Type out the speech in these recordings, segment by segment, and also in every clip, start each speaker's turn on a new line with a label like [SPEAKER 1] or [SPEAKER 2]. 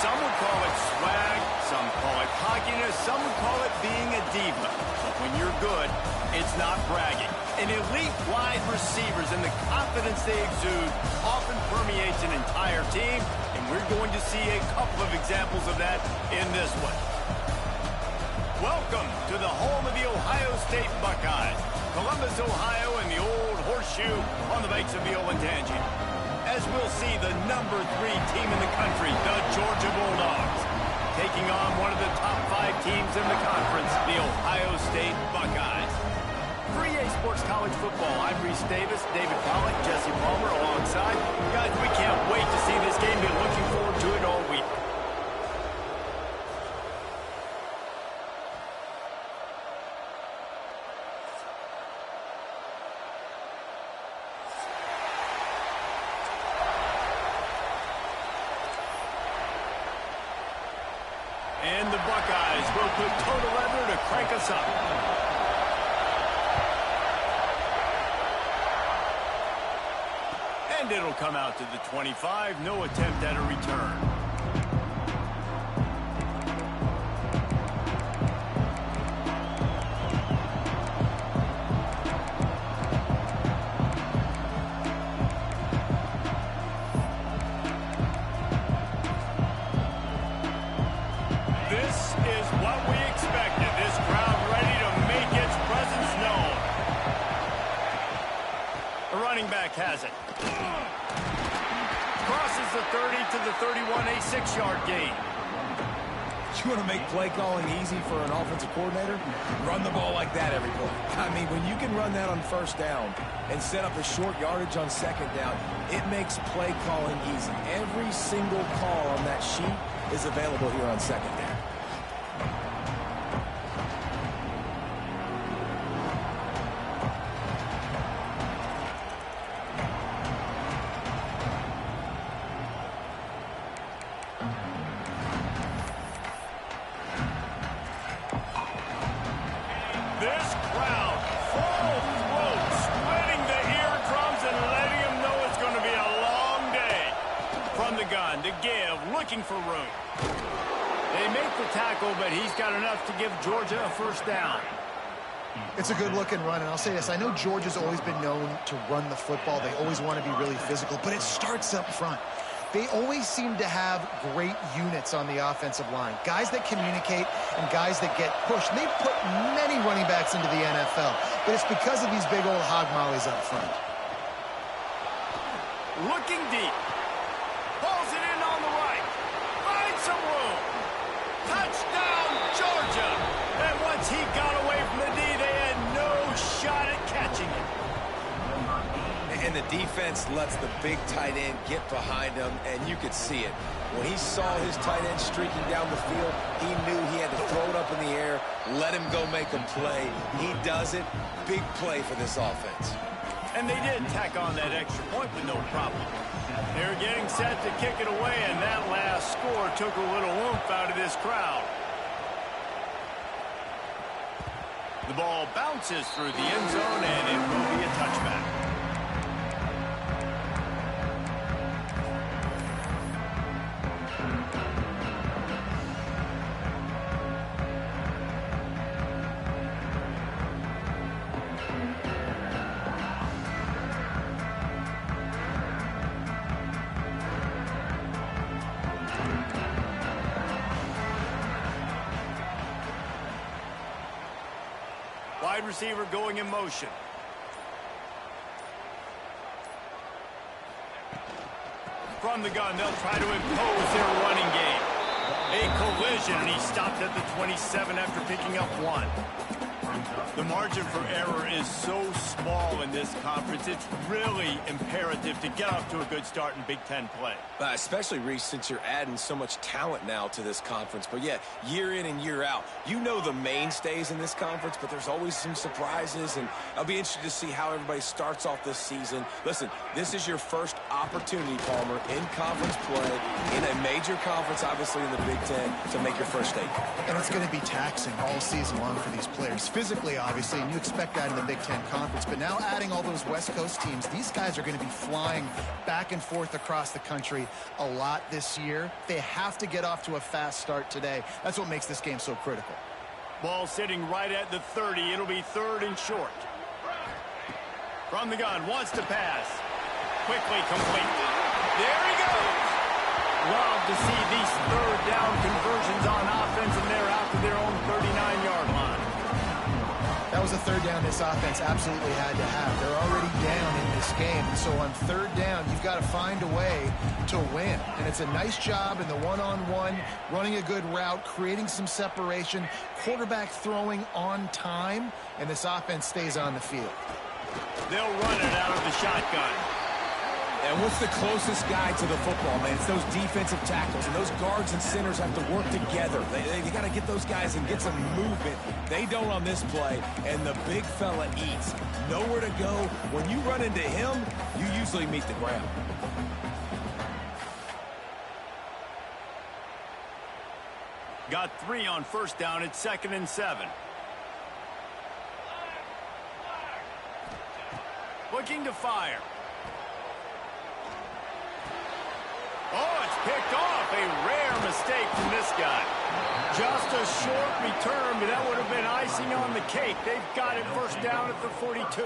[SPEAKER 1] Some would call it swag, some call it cockiness, some would call it being a diva. But when you're good, it's not bragging. An elite wide receivers and the confidence they exude often permeates an entire team, and we're going to see a couple of examples of that in this one. Welcome to the home of the Ohio State Buckeyes, Columbus, Ohio, and the old horseshoe on the banks of the Olentangy. As we'll see, the #3 team in the country, the Georgia Bulldogs, taking on one of the top 5 teams in the conference, the Ohio State Buckeyes. For EA Sports College Football, I'm Reese Davis, David Pollack, Jesse Palmer alongside. Guys, we can't wait to see this game. Been looking forward to it all week. And the Buckeyes will put total leather to crank us up. And it'll come out to the 25. No attempt at a return. This is what we expected. This crowd ready to make its presence known. The running back has it. Crosses the 30 to the 31, a 6-yard gain.
[SPEAKER 2] You want to make play calling easy for an offensive coordinator? Run the ball like that every play. I mean, when you can run that on first down and set up a short yardage on second down, it makes play calling easy. Every single call on that sheet is available here on second down.
[SPEAKER 1] This crowd, full throat, splitting the eardrums and letting them know it's going to be a long day. From the gun to give, looking for room. They make the tackle, but he's got enough to give Georgia a first down.
[SPEAKER 3] It's a good-looking run, and I'll say this. I know Georgia's always been known to run the football. They always want to be really physical, but it starts up front. They always seem to have great units on the offensive line. Guys that communicate and guys that get pushed. They've put many running backs into the NFL, but it's because of these big old hog mollies up front.
[SPEAKER 1] Looking deep. Pulls it in on the right. Finds some room. Touchdown, Georgia. And once he got away from the D, they had no shot at catching it.
[SPEAKER 2] And the defense lets the big tight end get behind him, and you could see it. When he saw his tight end streaking down the field, he knew he had to throw it up in the air, let him go make a play. He does it. Big play for this offense.
[SPEAKER 1] And they did tack on that extra point with no problem. They were getting set to kick it away, and that last score took a little oomph out of this crowd. The ball bounces through the end zone, and it will be a touchback. Wide receiver going in motion. From the gun, they'll try to impose their running game. A collision, and he stopped at the 27 after picking up 1. The margin for error is so small in this conference. It's really imperative to get off to a good start in Big Ten play.
[SPEAKER 2] Especially, Reese, since you're adding so much talent now to this conference. But, yeah, year in and year out, you know the mainstays in this conference, but there's always some surprises, and I'll be interested to see how everybody starts off this season. Listen, this is your first opportunity, Palmer, in conference play, in a major conference, obviously in the Big Ten, to make your first statement.
[SPEAKER 3] And it's going to be taxing all season long for these players. physically, obviously, and you expect that in the Big Ten Conference. But now adding all those West Coast teams, these guys are going to be flying back and forth across the country a lot this year. They have to get off to a fast start today. That's what makes this game so critical.
[SPEAKER 1] Ball sitting right at the 30. It'll be 3rd and short. From the gun, wants to pass. Quickly complete. There he goes. Love to see these 3rd down conversions on offense, and they're out to their own 39-yard line.
[SPEAKER 3] That was a 3rd down this offense absolutely had to have. They're already down in this game, and so on 3rd down, you've got to find a way to win. And it's a nice job in the one-on-one, running a good route, creating some separation, quarterback throwing on time, and this offense stays on the field.
[SPEAKER 1] They'll run it out of the shotgun.
[SPEAKER 2] And what's the closest guy to the football, man? It's those defensive tackles, and those guards and centers have to work together. They got to get those guys and get some movement. They don't on this play, and the big fella eats. Nowhere to go. When you run into him, you usually meet the ground.
[SPEAKER 1] Got 3 on 1st down. It's 2nd and 7. Looking to fire. Oh, it's picked off. A rare mistake from this guy. Just a short return, but that would have been icing on the cake. They've got it 1st down at the 42.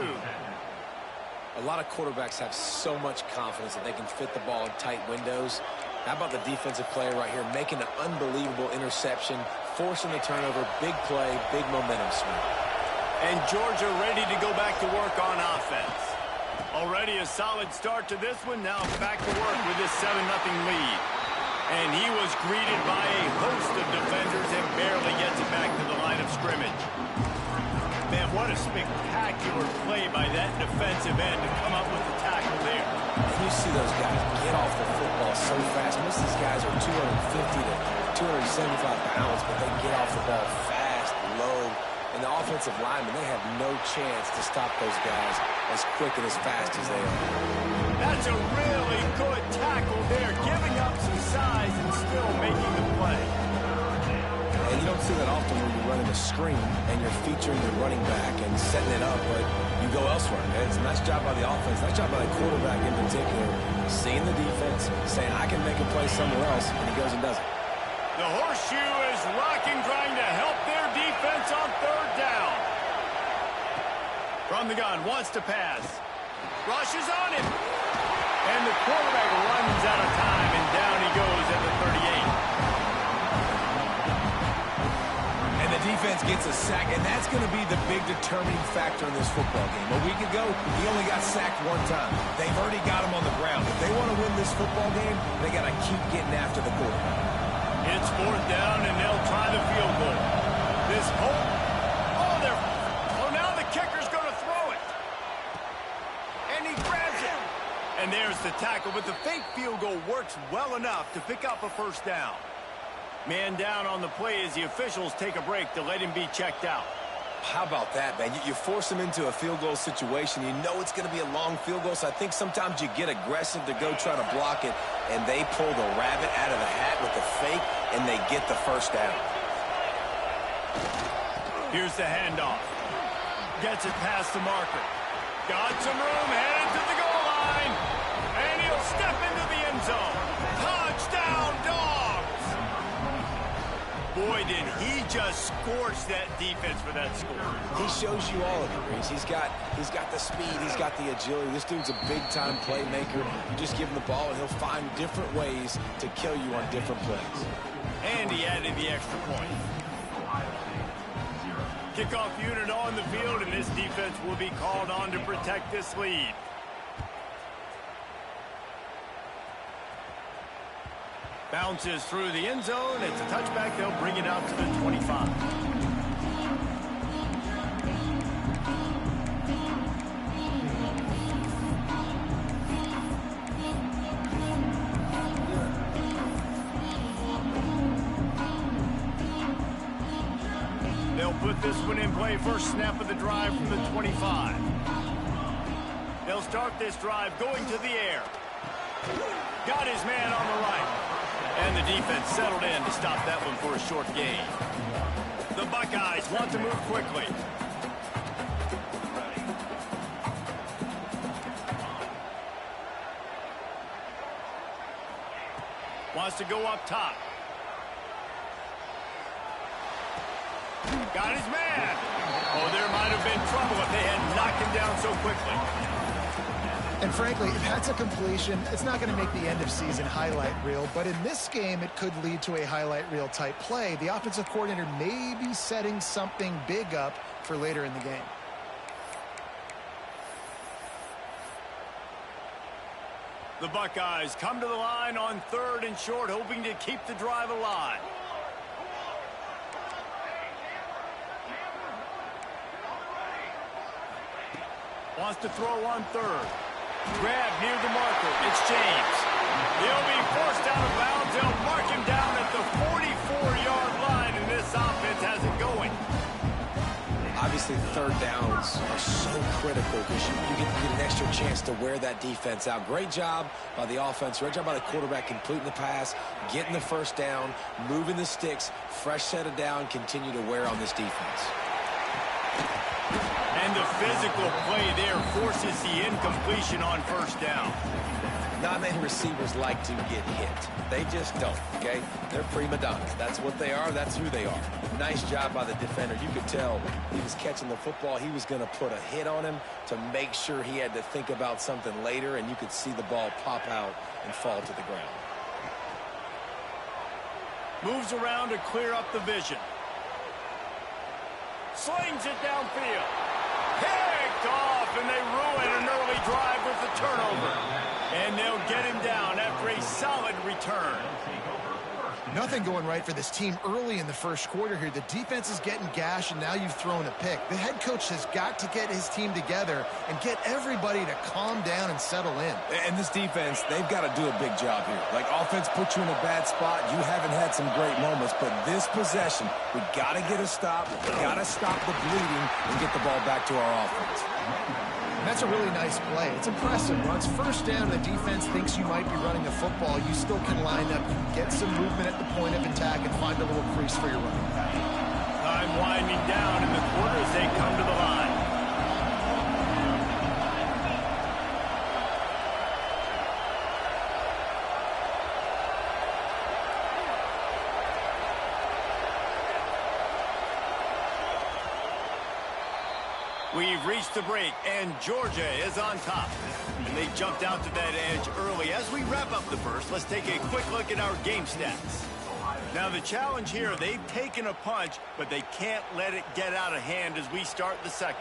[SPEAKER 2] A lot of quarterbacks have so much confidence that they can fit the ball in tight windows. How about the defensive player right here making an unbelievable interception, forcing the turnover, big play, big momentum swing.
[SPEAKER 1] And Georgia ready to go back to work on offense. Already a solid start to this one. Now back to work with this 7-0 lead. And he was greeted by a host of defenders and barely gets it back to the line of scrimmage. Man, what a spectacular play by that defensive end to come up with the tackle there.
[SPEAKER 2] And you see those guys get off the football so fast. Most of these guys are 250 to 275 pounds, but they get off the ball fast, low. And the offensive linemen, they have no chance to stop those guys as quick and as fast as they are.
[SPEAKER 1] That's a really good tackle there, giving up some size and still making the play.
[SPEAKER 2] And you don't see that often when you're running a screen and you're featuring your running back and setting it up, but you go elsewhere. And it's a nice job by the offense, nice job by the quarterback in particular, seeing the defense, saying, I can make a play somewhere else, and he goes and does it.
[SPEAKER 1] The horseshoe is rocking, trying to help their defense on 3rd down. From the gun, wants to pass. Rushes on him. And the quarterback runs out of time, and down he goes at the 38.
[SPEAKER 2] And the defense gets a sack, and that's going to be the big determining factor in this football game. A week ago, he only got sacked 1 time. They've already got him on the ground. If they want to win this football game, they got to keep getting after the quarterback.
[SPEAKER 1] It's 4th down, and they'll try the field goal. This hole. Oh, now the kicker's going to throw it. And he grabs it. And there's the tackle, but the fake field goal works well enough to pick up a 1st down. Man down on the play as the officials take a break to let him be checked out.
[SPEAKER 2] How about that, man? You force them into a field goal situation. You know it's going to be a long field goal, so I think sometimes you get aggressive to go try to block it, and they pull the rabbit out of the hat with the fake, and they get the 1st down.
[SPEAKER 1] Here's the handoff. Gets it past the marker. Got some room, headed to the goal line, and he'll step into the end zone. Touchdown, Dogs! Boy, did he just scorch that defense for that score.
[SPEAKER 2] He shows you all of it, Reese. He's got the speed, he's got the agility. This dude's a big-time playmaker. You just give him the ball, and he'll find different ways to kill you on different plays.
[SPEAKER 1] And he added the extra point. Kickoff unit on the field, and this defense will be called on to protect this lead. Bounces through the end zone. It's a touchback. They'll bring it out to the 25. They'll put this one in play. First snap of the drive from the 25. They'll start this drive going to the air. Got his man on the right. And the defense settled in to stop that one for a short gain. The Buckeyes want to move quickly. Wants to go up top. Got his man. Oh, there might have been trouble if they had knocked him down so quickly.
[SPEAKER 3] And frankly, if that's a completion, it's not going to make the end-of-season highlight reel. But in this game, it could lead to a highlight reel type play. The offensive coordinator may be setting something big up for later in the game.
[SPEAKER 1] The Buckeyes come to the line on 3rd and short, hoping to keep the drive alive. Wants to throw on 3rd. Grab near the marker. It's James. He'll be forced out of bounds. They'll mark him down at the 44-yard line, and this offense has it going.
[SPEAKER 2] Obviously, 3rd downs are so critical because you get an extra chance to wear that defense out. Great job by the offense. Great job by the quarterback completing the pass, getting the 1st down, moving the sticks, fresh set of down, continue to wear on this defense.
[SPEAKER 1] And the physical play there forces the incompletion on 1st down.
[SPEAKER 2] Not many receivers like to get hit. They just don't, okay? They're prima donnas. That's what they are. That's who they are. Nice job by the defender. You could tell he was catching the football. He was going to put a hit on him to make sure he had to think about something later, and you could see the ball pop out and fall to the ground.
[SPEAKER 1] Moves around to clear up the vision. Slings it downfield. Picked off, and they ruin an early drive with the turnover. And they'll get him down after a solid return.
[SPEAKER 3] Nothing going right for this team early in the 1st quarter here. The defense is getting gashed, and now you've thrown a pick. The head coach has got to get his team together and get everybody to calm down and settle in.
[SPEAKER 2] And this defense, they've got to do a big job here. Like, offense put you in a bad spot. You haven't had some great moments, but this possession, we got to get a stop. We got to stop the bleeding and get the ball back to our offense.
[SPEAKER 3] And that's a really nice play. It's impressive. Once 1st down, the defense thinks you might be running the football. You still can line up, you can get some movement at the point of attack and find a little crease for your running back.
[SPEAKER 1] Time winding down in the quarter as they come to the line. We've reached the break, and Georgia is on top. And they jumped out to that edge early. As we wrap up the 1st, let's take a quick look at our game stats. Now, the challenge here, they've taken a punch, but they can't let it get out of hand as we start the 2nd.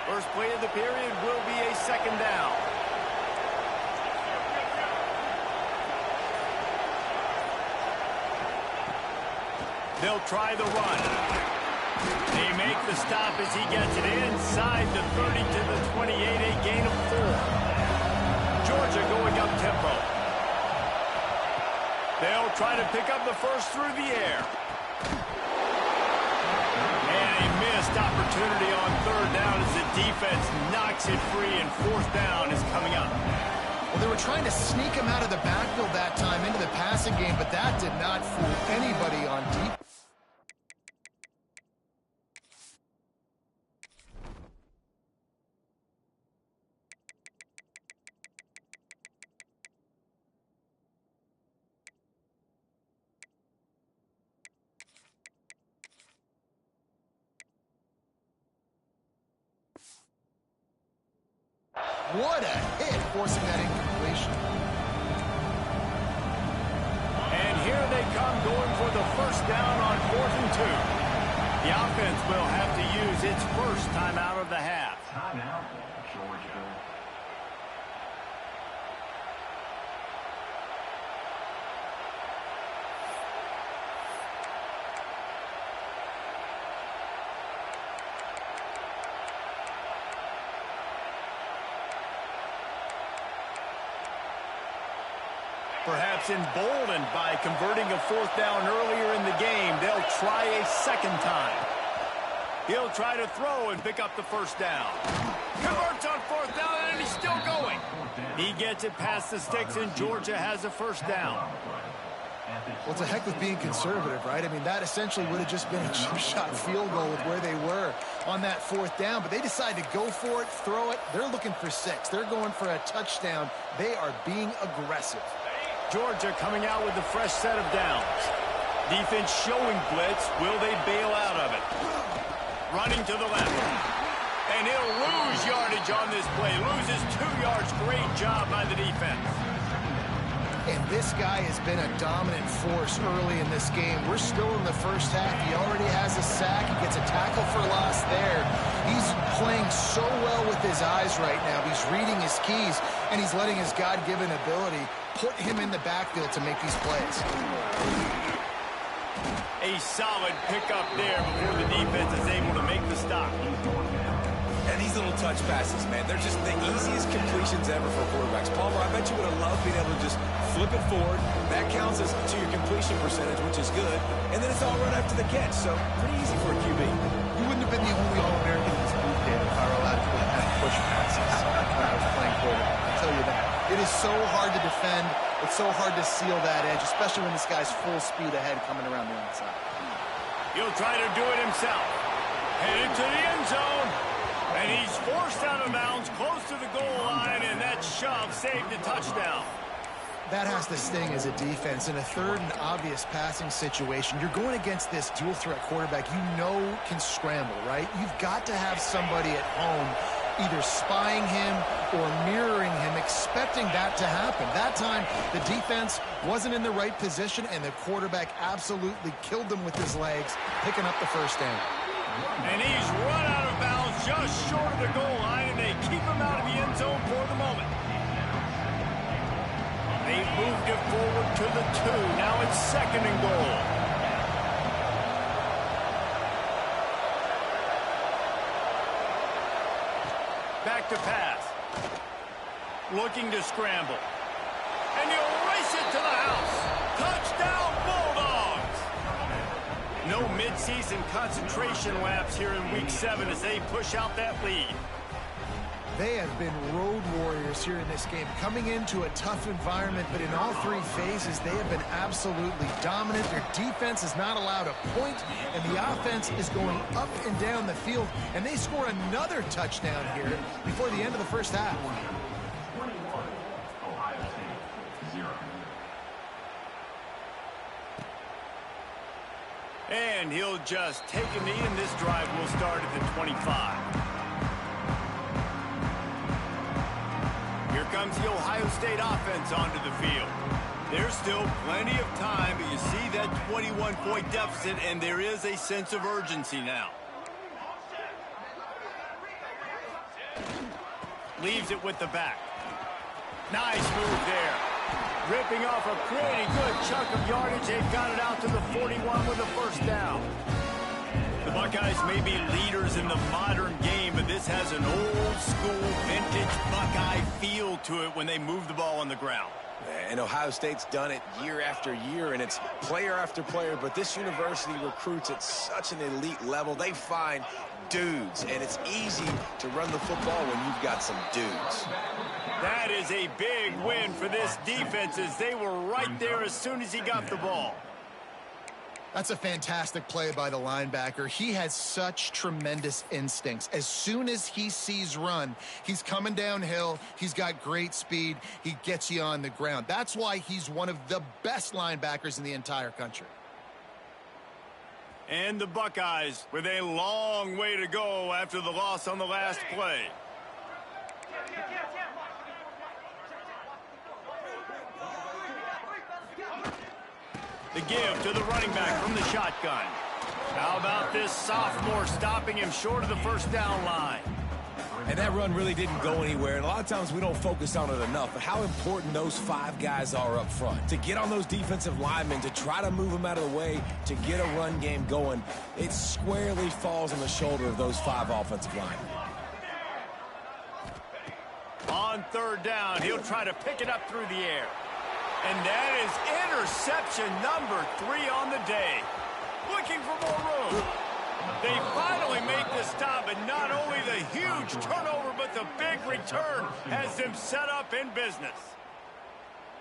[SPEAKER 1] First play of the period will be a 2nd down. They'll try the run. They make the stop as he gets it inside the 30 to the 28, a gain of 4. Georgia going up tempo. They'll try to pick up the 1st through the air. And a missed opportunity on 3rd down as the defense knocks it free, and 4th down is coming up.
[SPEAKER 3] Well, they were trying to sneak him out of the backfield that time into the passing game, but that did not fool anybody on defense. What a hit, forcing that incompletion.
[SPEAKER 1] And here they come, going for the 1st down on 4th and 2. The offense will have to use its 1st timeout of the half.
[SPEAKER 4] Timeout, Georgia.
[SPEAKER 1] Perhaps emboldened by converting a 4th down earlier in the game, they'll try a 2nd time. He'll try to throw and pick up the 1st down. Converts on 4th down, and he's still going. He gets it past the sticks, and Georgia has a 1st down.
[SPEAKER 3] Well, it's a heck with being conservative, right? I mean, that essentially would have just been a chip shot field goal with where they were on that 4th down, but they decide to go for it, throw it. They're looking for 6. They're going for a touchdown. They are being aggressive.
[SPEAKER 1] Georgia coming out with a fresh set of downs. Defense showing blitz. Will they bail out of it? Running to the left. And he'll lose yardage on this play. Loses 2 yards. Great job by the defense.
[SPEAKER 3] And this guy has been a dominant force early in this game. We're still in the first half. He already has a sack. He gets a tackle for loss there. He's playing so well with his eyes right now. He's reading his keys, and he's letting his God-given ability put him in the backfield to make these plays.
[SPEAKER 1] A solid pickup there before the defense is able to make the stop.
[SPEAKER 2] And these little touch passes, man, they're just the easiest completions ever for quarterbacks. Palmer, I bet you would have loved being able to just flip it forward. That counts as to your completion percentage, which is good. And then it's all right after the catch, so pretty easy for a QB.
[SPEAKER 3] You wouldn't have been the only All-American in this group, David, if I were allowed to have push passes when I was playing quarterback. I'll tell you that. It is so hard to defend. It's so hard to seal that edge, especially when this guy's full speed ahead coming around the outside.
[SPEAKER 1] He'll try to do it himself. Headed to the end zone. And he's forced out of bounds close to the goal line, and that shove saved a touchdown.
[SPEAKER 3] That has to sting as a defense. In a 3rd and obvious passing situation, you're going against this dual-threat quarterback you know can scramble, right? You've got to have somebody at home either spying him or mirroring him, expecting that to happen. That time, the defense wasn't in the right position, and the quarterback absolutely killed them with his legs, picking up the 1st down.
[SPEAKER 1] And he's run out of bounds just short of the goal line, and they keep him out of the end zone for the moment. They moved it forward to the 2. Now it's 2nd and goal. Back to pass. Looking to scramble. And he'll race it to the house. Touchdown, Bulldogs! No mid-season concentration laps here in Week 7 as they push out that lead.
[SPEAKER 3] They have been road warriors here in this game, coming into a tough environment, but in all 3 phases, they have been absolutely dominant. Their defense is not allowed a point, and the offense is going up and down the field, and they score another touchdown here before the end of the first half.
[SPEAKER 4] 21, Ohio State, 0.
[SPEAKER 1] And he'll just take a knee, and this drive will start at the 25. Here comes the Ohio State offense onto the field. There's still plenty of time, but you see that 21-point deficit, and there is a sense of urgency now. Leaves it with the back. Nice move there. Ripping off a pretty good chunk of yardage. They've got it out to the 41 with a 1st down. The Buckeyes may be leaders in the modern game, but this has an old-school, vintage Buckeye feel to it when they move the ball on the ground.
[SPEAKER 2] And Ohio State's done it year after year, and it's player after player, but this university recruits at such an elite level. They find dudes, and it's easy to run the football when you've got some dudes.
[SPEAKER 1] That is a big win for this defense as they were right there as soon as he got the ball.
[SPEAKER 3] That's a fantastic play by the linebacker. He has such tremendous instincts. As soon as he sees run, he's coming downhill. He's got great speed. He gets you on the ground. That's why he's one of the best linebackers in the entire country.
[SPEAKER 1] And the Buckeyes with a long way to go after the loss on the last play. The give to the running back from the shotgun. How about this sophomore stopping him short of the 1st down line?
[SPEAKER 2] And that run really didn't go anywhere, and a lot of times we don't focus on it enough, but how important those 5 guys are up front. To get on those defensive linemen, to try to move them out of the way, to get a run game going, it squarely falls on the shoulder of those 5 offensive linemen.
[SPEAKER 1] On 3rd down, he'll try to pick it up through the air. And that is interception number 3 on the day. Looking for more room. They finally make the stop, and not only the huge turnover, but the big return has them set up in business.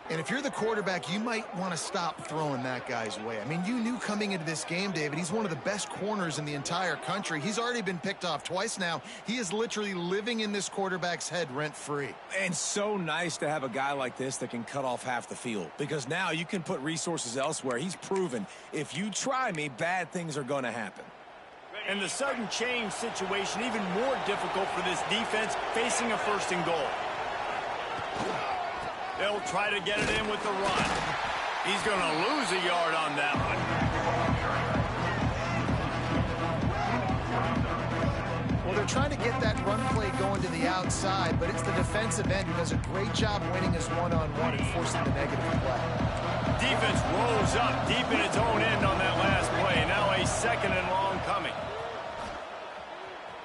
[SPEAKER 3] And if you're the quarterback, you might want to stop throwing that guy's way. I mean, you knew coming into this game, David, he's one of the best corners in the entire country. He's already been picked off twice now. He is literally living in this quarterback's head rent-free.
[SPEAKER 2] And so nice to have a guy like this that can cut off half the field, because now you can put resources elsewhere. He's proven if you try me, bad things are going to happen.
[SPEAKER 1] And the sudden change situation even more difficult for this defense facing a 1st and goal. They'll try to get it in with the run. He's going to lose a yard on that one.
[SPEAKER 3] Well, they're trying to get that run play going to the outside, but it's the defensive end who does a great job winning his one-on-one and forcing the negative play.
[SPEAKER 1] Defense rolls up deep in its own end on that last play. Now a 2nd and long coming.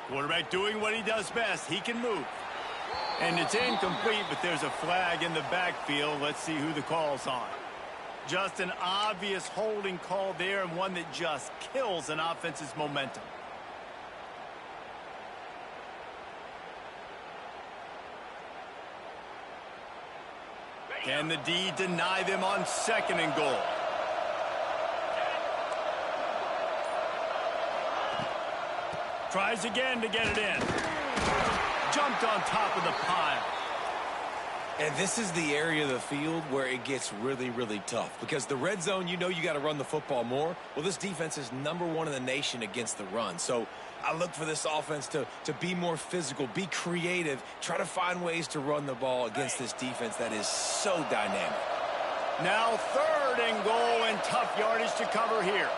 [SPEAKER 1] Quarterback doing what he does best. He can move. And it's incomplete, but there's a flag in the backfield. Let's see who the call's on. Just an obvious holding call there, and one that just kills an offense's momentum. Can the D deny them on 2nd and goal? Tries again to get it in. Jumped on top of the pile.
[SPEAKER 2] And this is the area of the field where it gets really, really tough, because the red zone, you know you got to run the football more. Well, this defense is #1 in the nation against the run. So I look for this offense to be more physical, be creative, try to find ways to run the ball against this defense that is so dynamic.
[SPEAKER 1] Now 3rd and goal, and tough yardage to cover here.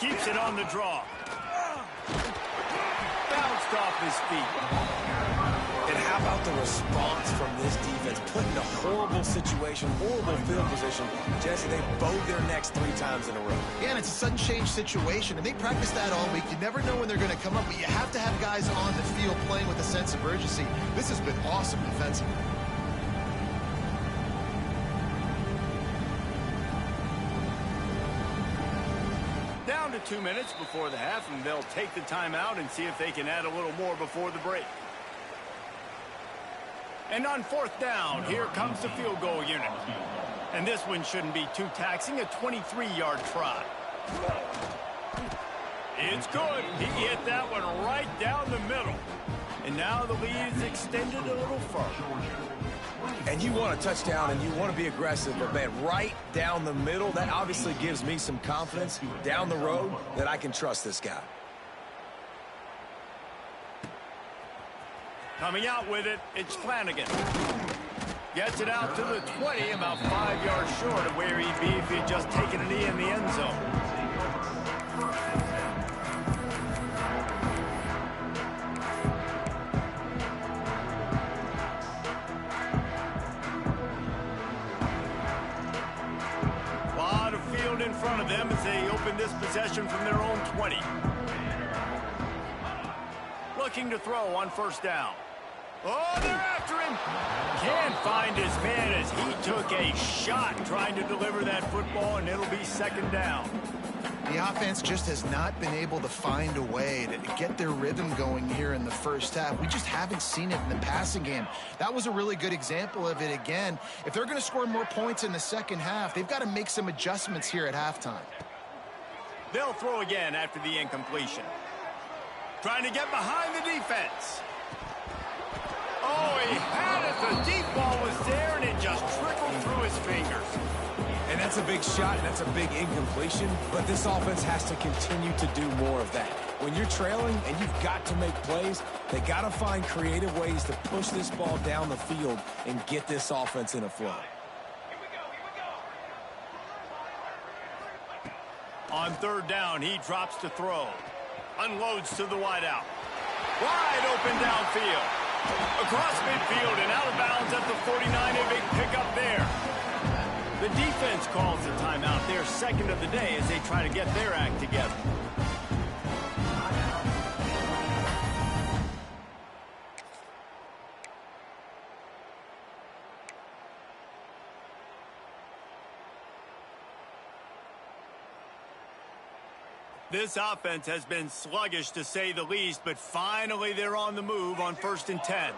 [SPEAKER 1] Keeps it on the draw. Bounced off his feet.
[SPEAKER 2] And how about the response from this defense? Put in a horrible situation, horrible field position. Jesse, they bowed their necks 3 times in a row.
[SPEAKER 3] Yeah, and it's a sudden change situation, and they practice that all week. You never know when they're going to come up, but you have to have guys on the field playing with a sense of urgency. This has been awesome defensively.
[SPEAKER 1] Down to 2 minutes before the half, and they'll take the timeout and see if they can add a little more before the break. And on 4th down, here comes the field goal unit. And this one shouldn't be too taxing, a 23-yard try. It's good. He hit that one right down the middle. And now the lead is extended a little further.
[SPEAKER 2] And you want a touchdown and you want to be aggressive, but man, right down the middle, that obviously gives me some confidence down the road that I can trust this guy.
[SPEAKER 1] Coming out with it, it's Flanagan. Gets it out to the 20, about 5 yards short of where he'd be if he'd just taken a knee in the end zone. A lot of field in front of them as they open this possession from their own 20. Looking to throw on 1st down. Oh, they're after him. Can't find his man as he took a shot trying to deliver that football, and it'll be 2nd down.
[SPEAKER 3] The offense just has not been able to find a way to get their rhythm going here in the 1st half. We just haven't seen it in the passing game. That was a really good example of it again. If they're going to score more points in the 2nd half, they've got to make some adjustments here at halftime.
[SPEAKER 1] They'll throw again after the incompletion. Trying to get behind the defense. Oh, he had it. The deep ball was there, and it just trickled through his fingers.
[SPEAKER 2] And that's a big shot, and that's a big incompletion, but this offense has to continue to do more of that. When you're trailing and you've got to make plays, they got to find creative ways to push this ball down the field and get this offense in a flow.
[SPEAKER 1] On 3rd down, he drops to throw. Unloads to the wideout. Wide open downfield. Across midfield and out of bounds at the 49. A big pickup there. The defense calls the timeout. Their 2nd of the day as they try to get their act together. This offense has been sluggish, to say the least, but finally they're on the move on 1st and 10.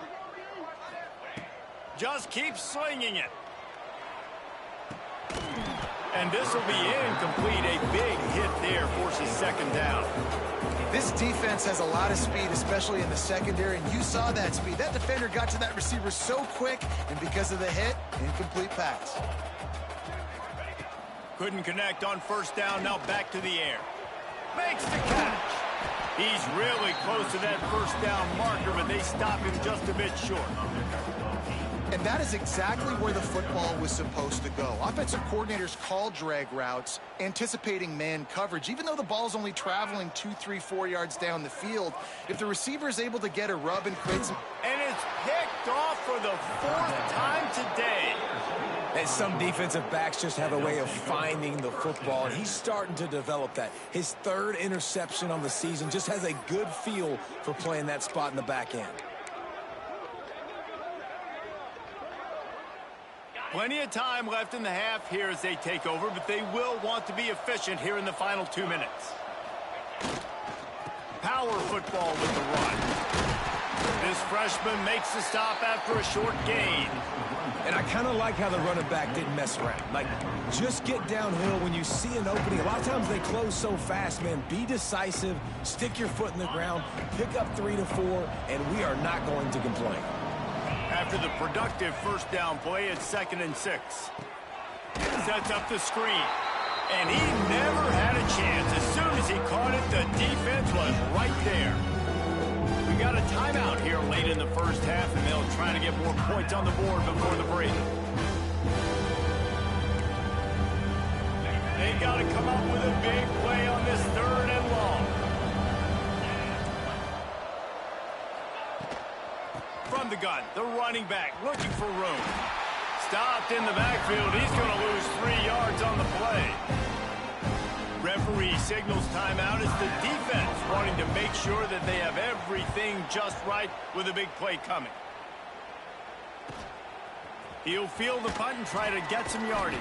[SPEAKER 1] Just keep slinging it. And this will be incomplete. A big hit there forces second down.
[SPEAKER 3] This defense has a lot of speed, especially in the secondary, and you saw that speed. That defender got to that receiver so quick, and because of the hit, incomplete pass.
[SPEAKER 1] Couldn't connect on first down, now back to the air. Makes the catch. He's really close to that first down marker, but they stop him just a bit short.
[SPEAKER 3] And that is exactly where the football was supposed to go. Offensive coordinators call drag routes, anticipating man coverage. Even though the ball's only traveling 2, 3, 4 yards down the field, if the receiver is able to get a rub and create some...
[SPEAKER 1] And it's picked off for the 4th time today.
[SPEAKER 2] And some defensive backs just have a way of finding the football, and he's starting to develop that. His 3rd interception on the season, just has a good feel for playing that spot in the back end.
[SPEAKER 1] Plenty of time left in the half here as they take over, but they will want to be efficient here in the final 2 minutes. Power football with the run. This freshman makes the stop after a short gain.
[SPEAKER 2] And I kind of like how the running back didn't mess around. Like, just get downhill when you see an opening. A lot of times they close so fast, man. Be decisive, stick your foot in the ground, pick up 3 to 4, and we are not going to complain.
[SPEAKER 1] After the productive first down play, it's 2nd and 6. Sets up the screen. And he never had a chance. As soon as he caught it, the defense was right there. We got a timeout here late in the first half, and they'll try to get more points on the board before the break. They got to come up with a big play on this 3rd and long. From the gun, the running back looking for room. Stopped in the backfield. He's going to lose 3 yards on the play. Referee signals timeout as the defense wanting to make sure that they have everything just right with a big play coming. He'll field the punt and try to get some yardage.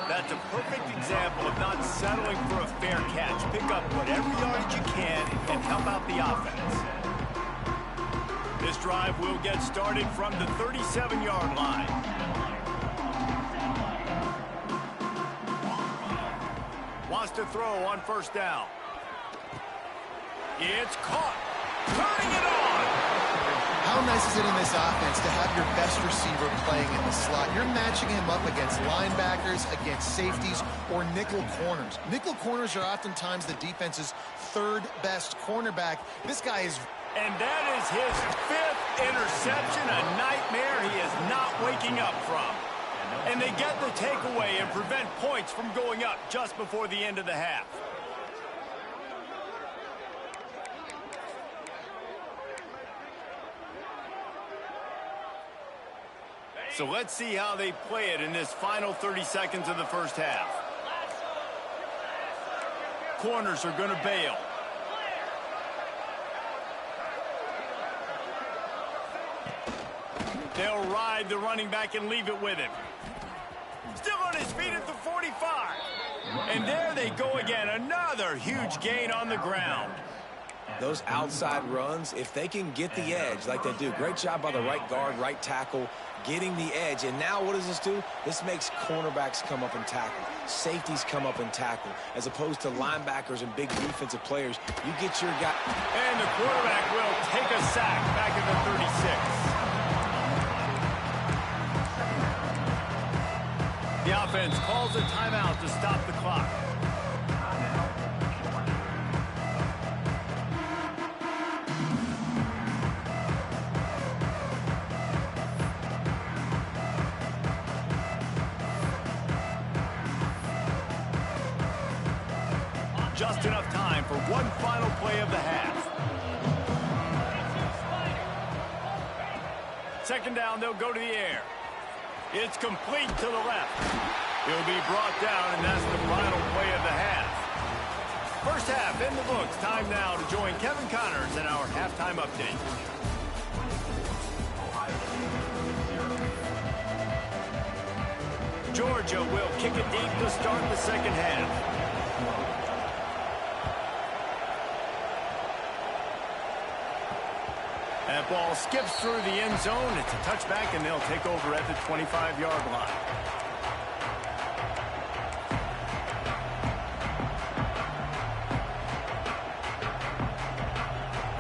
[SPEAKER 1] That's a perfect example of not settling for a fair catch. Pick up whatever yardage you can and help out the offense. This drive will get started from the 37-yard line. Wants to throw on first down. It's caught. Turning it on.
[SPEAKER 3] How nice is it in this offense to have your best receiver playing in the slot? You're matching him up against linebackers, against safeties, or nickel corners. Nickel corners are oftentimes the defense's 3rd best cornerback. This guy is...
[SPEAKER 1] And that is his 5th interception, a nightmare he is not waking up from. And they get the takeaway and prevent points from going up just before the end of the half. So let's see how they play it in this final 30 seconds of the first half. Corners are going to bail. They'll ride the running back and leave it with him. Still on his feet at the 45. And there they go again. Another huge gain on the ground.
[SPEAKER 2] Those outside runs, if they can get the edge like they do, great job by the right guard, right tackle, getting the edge. And now what does this do? This makes cornerbacks come up and tackle. Safeties come up and tackle. As opposed to linebackers and big defensive players, you get your guy.
[SPEAKER 1] And the quarterback will take a sack back at the 36. The offense calls a timeout to stop the clock. Just enough time for one final play of the half. 2nd down, they'll go to the air. It's complete to the left. He'll be brought down, and that's the final play of the half. First half in the books. Time now to join Kevin Connors in our halftime update. Georgia will kick it deep to start the second half. At That ball skips through the end zone. It's a touchback, and they'll take over at the 25-yard line.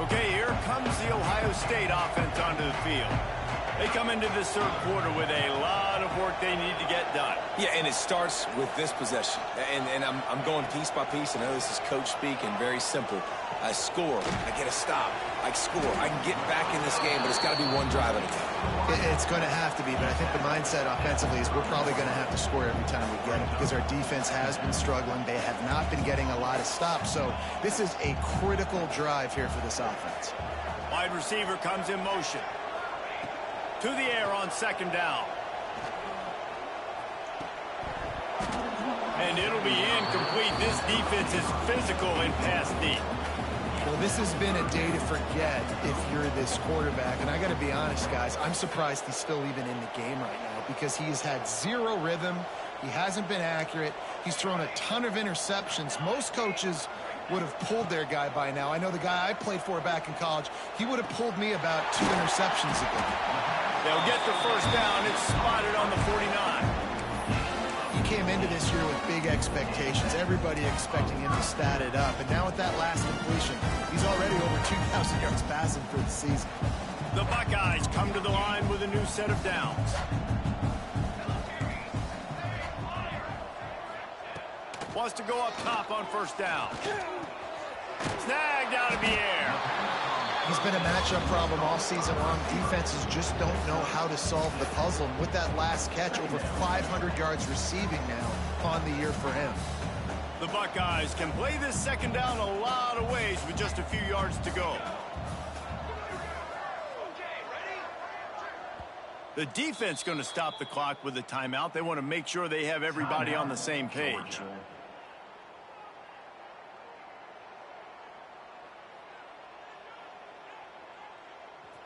[SPEAKER 1] Okay, here comes the Ohio State offense onto the field. They come into this third quarter with a lot of work they need to get done.
[SPEAKER 2] Yeah, and it starts with this possession. And I'm going piece by piece. I know this is coach speak and very simple. I score. I get a stop. I score. I can get back in this game, but it's got to be one drive at a time.
[SPEAKER 3] It's going to have to be, but I think the mindset offensively is we're probably going to have to score every time we get it because our defense has been struggling. They have not been getting a lot of stops, so this is a critical drive here for this offense.
[SPEAKER 1] Wide receiver comes in motion. To the air on second down. And it'll be incomplete. This defense is physical in pass deep.
[SPEAKER 3] Well, this has been a day to forget if you're this quarterback. And I got to be honest, guys, I'm surprised he's still even in the game right now because he's had zero rhythm. He hasn't been accurate. He's thrown a ton of interceptions. Most coaches would have pulled their guy by now. I know the guy I played for back in college, he would have pulled me about 2 interceptions ago.
[SPEAKER 1] They'll get the first down. It's spotted on the 49.
[SPEAKER 3] He came into this year with big expectations. Everybody expecting him to stat it up. And now with that last completion, he's already over 2,000 yards passing for the season.
[SPEAKER 1] The Buckeyes come to the line with a new set of downs. Wants to go up top on first down. Snagged out of the air.
[SPEAKER 3] He's been a matchup problem all season long. Defenses just don't know how to solve the puzzle. And with that last catch, over 500 yards receiving now on the year for him.
[SPEAKER 1] The Buckeyes can play this second down a lot of ways with just a few yards to go. The defense going to stop the clock with a timeout. They want to make sure they have everybody on the same page.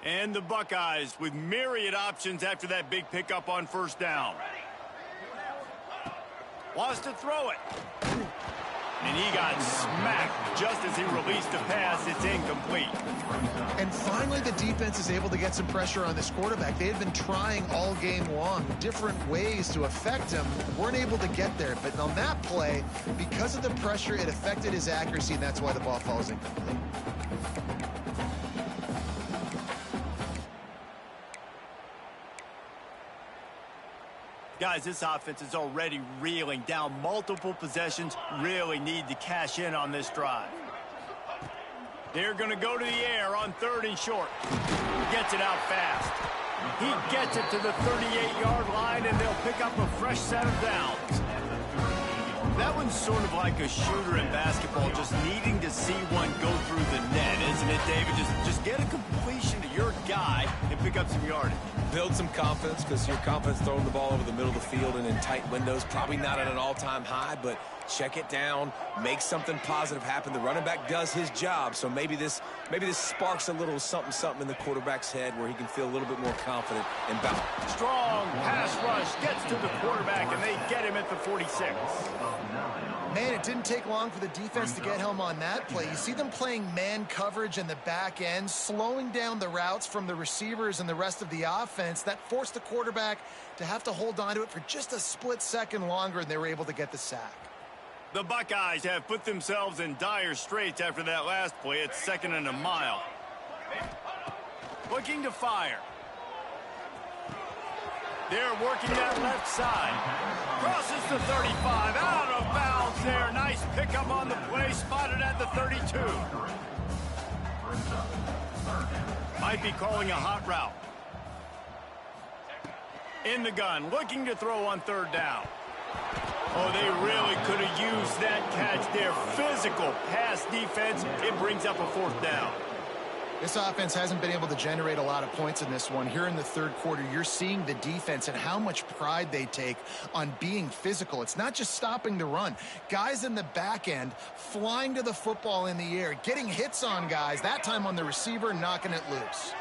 [SPEAKER 1] And the Buckeyes with myriad options after that big pickup on first down. Wants to throw it. And he got smacked just as he released the pass. It's incomplete.
[SPEAKER 3] And finally, the defense is able to get some pressure on this quarterback. They had been trying all game long different ways to affect him. Weren't able to get there. But on that play, because of the pressure, it affected his accuracy, and that's why the ball falls incomplete.
[SPEAKER 1] Guys, this offense is already reeling down multiple possessions. Really need to cash in on this drive. They're going to go to the air on third and short. Gets it out fast. He gets it to the 38-yard line, and they'll pick up a fresh set of downs. That one's sort of like a shooter in basketball, just needing to see one go through the net, isn't it, David? Just get a completion to your guy and pick up some yardage.
[SPEAKER 2] Build some confidence because your confidence throwing the ball over the middle of the field and in tight windows, probably not at an all-time high, but check it down, make something positive happen. The running back does his job, so maybe this sparks a little something in the quarterback's head where he can feel a little bit more confident and bounce.
[SPEAKER 1] Strong pass rush gets to the quarterback, and they get him at the 46.
[SPEAKER 3] Man, it didn't take long for the defense to get home on that play. You see them playing man coverage in the back end, slowing down the routes from the receivers and the rest of the offense. That forced the quarterback to have to hold on to it for just a split second longer, and they were able to get the sack.
[SPEAKER 1] The Buckeyes have put themselves in dire straits after that last play. It's second and a mile. Looking to fire. They're working that left side. Crosses the 35. Out of bounds there. Nice pickup on the play. Spotted at the 32. Might be calling a hot route. In the gun. Looking to throw on third down. Oh, they really could have used that catch there. Physical pass defense. It brings up a fourth down.
[SPEAKER 3] This offense hasn't been able to generate a lot of points in this one. Here in the third quarter, you're seeing the defense and how much pride they take on being physical. It's not just stopping the run. Guys in the back end flying to the football in the air, getting hits on guys, that time on the receiver, knocking it loose.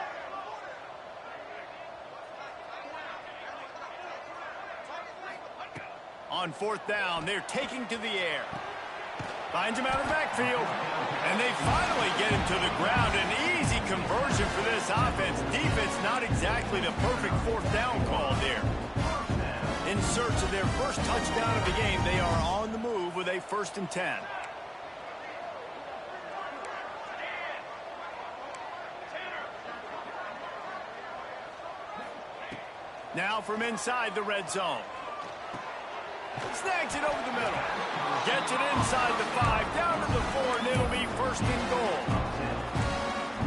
[SPEAKER 1] On fourth down, they're taking to the air. Finds him out of the backfield. And they finally get him to the ground. An easy conversion for this offense. Defense not exactly the perfect fourth down call there. In search of their first touchdown of the game, they are on the move with a 1st and 10. Now from inside the red zone. Snags it over the middle. Gets it inside the 5, down to the 4, and it'll be 1st and goal.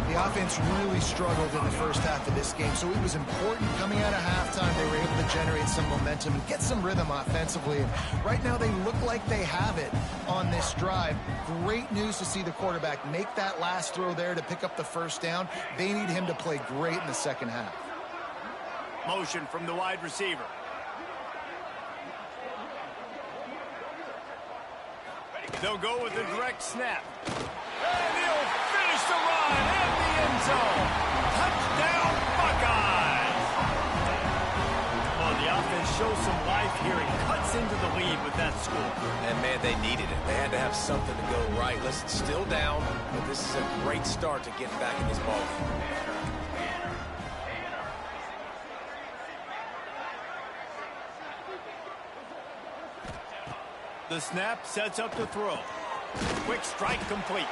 [SPEAKER 3] The offense really struggled in the first half of this game, so it was important coming out of halftime. They were able to generate some momentum and get some rhythm offensively. And right now they look like they have it on this drive. Great news to see the quarterback make that last throw there to pick up the 1st down. They need him to play great in the second half.
[SPEAKER 1] Motion from the wide receiver. They'll go with a direct snap. And he'll finish the run in the end zone. Touchdown, Buckeyes! Well, the offense shows some life here and cuts into the lead with that score.
[SPEAKER 2] And, man, they needed it. They had to have something to go right. Listen, still down, but this is a great start to getting back in this ballgame.
[SPEAKER 1] The snap sets up the throw. Quick strike complete.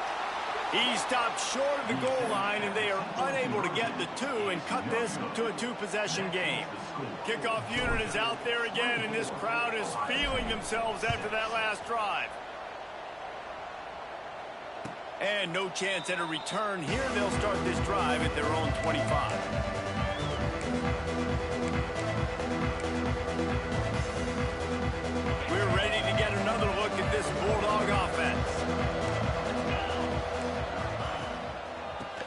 [SPEAKER 1] He stopped short of the goal line, and they are unable to get the 2 and cut this to a 2-possession game. Kickoff unit is out there again, and this crowd is feeling themselves after that last drive. And no chance at a return here. They'll start this drive at their own 25. We're ready to get another look at this Bulldog offense.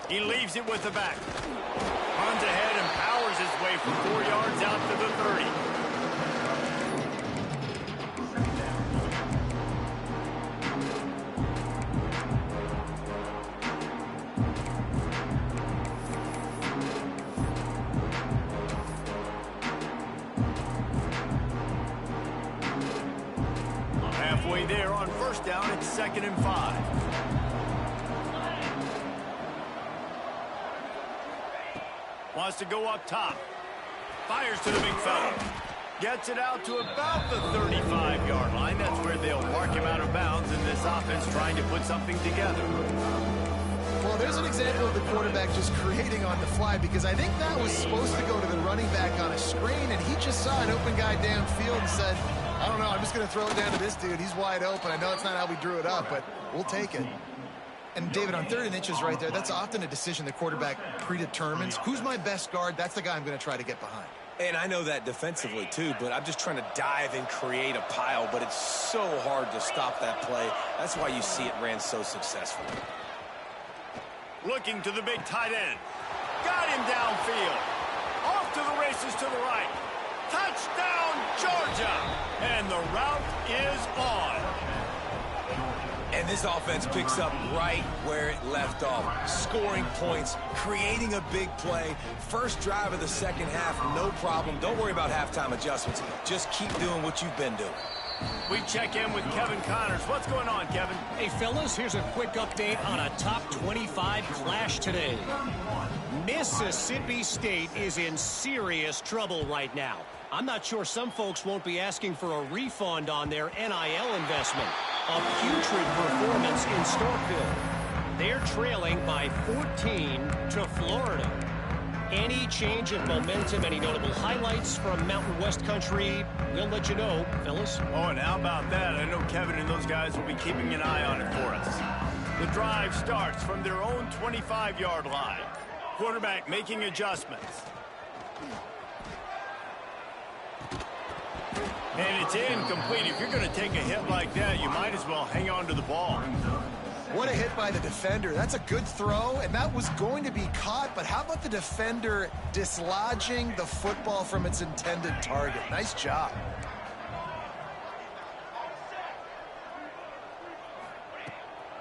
[SPEAKER 1] He leaves it with the back. Runs ahead and powers his way for 4 yards out to the 30. Halfway there on 1st down, it's 2nd and 5. Wants to go up top. Fires to the big fella. Gets it out to about the 35-yard line. That's where they'll mark him out of bounds in this offense trying to put something together.
[SPEAKER 3] Well, there's an example of the quarterback just creating on the fly, because I think that was supposed to go to the running back on a screen, and he just saw an open guy downfield and said, I don't know, I'm just going to throw it down to this dude. He's wide open. I know it's not how we drew it up, but we'll take it. And, David, on 3rd and inches right there, that's often a decision the quarterback predetermines. Who's my best guard? That's the guy I'm going to try to get behind.
[SPEAKER 2] And I know that defensively, too, but I'm just trying to dive and create a pile, but it's so hard to stop that play. That's why you see it ran so successfully.
[SPEAKER 1] Looking to the big tight end. Got him downfield. Off to the races to the right. Touchdown, Georgia! And the route is on.
[SPEAKER 2] And this offense picks up right where it left off. Scoring points, creating a big play. First drive of the second half, no problem. Don't worry about halftime adjustments. Just keep doing what you've been doing.
[SPEAKER 1] We check in with Kevin Connors. What's going on, Kevin?
[SPEAKER 5] Hey, fellas, here's a quick update on a top 25 clash today. Mississippi State is in serious trouble right now. I'm not sure some folks won't be asking for a refund on their NIL investment. A putrid performance in Starkville. They're trailing by 14 to Florida. Any change of momentum, any notable highlights from Mountain West Country, we'll let you know, fellas.
[SPEAKER 1] Oh, and how about that? I know Kevin and those guys will be keeping an eye on it for us. The drive starts from their own 25-yard line. Quarterback making adjustments. And it's incomplete. If you're going to take a hit like that, you might as well hang on to the ball.
[SPEAKER 3] What a hit by the defender. That's a good throw, and that was going to be caught, but how about the defender dislodging the football from its intended target? Nice job.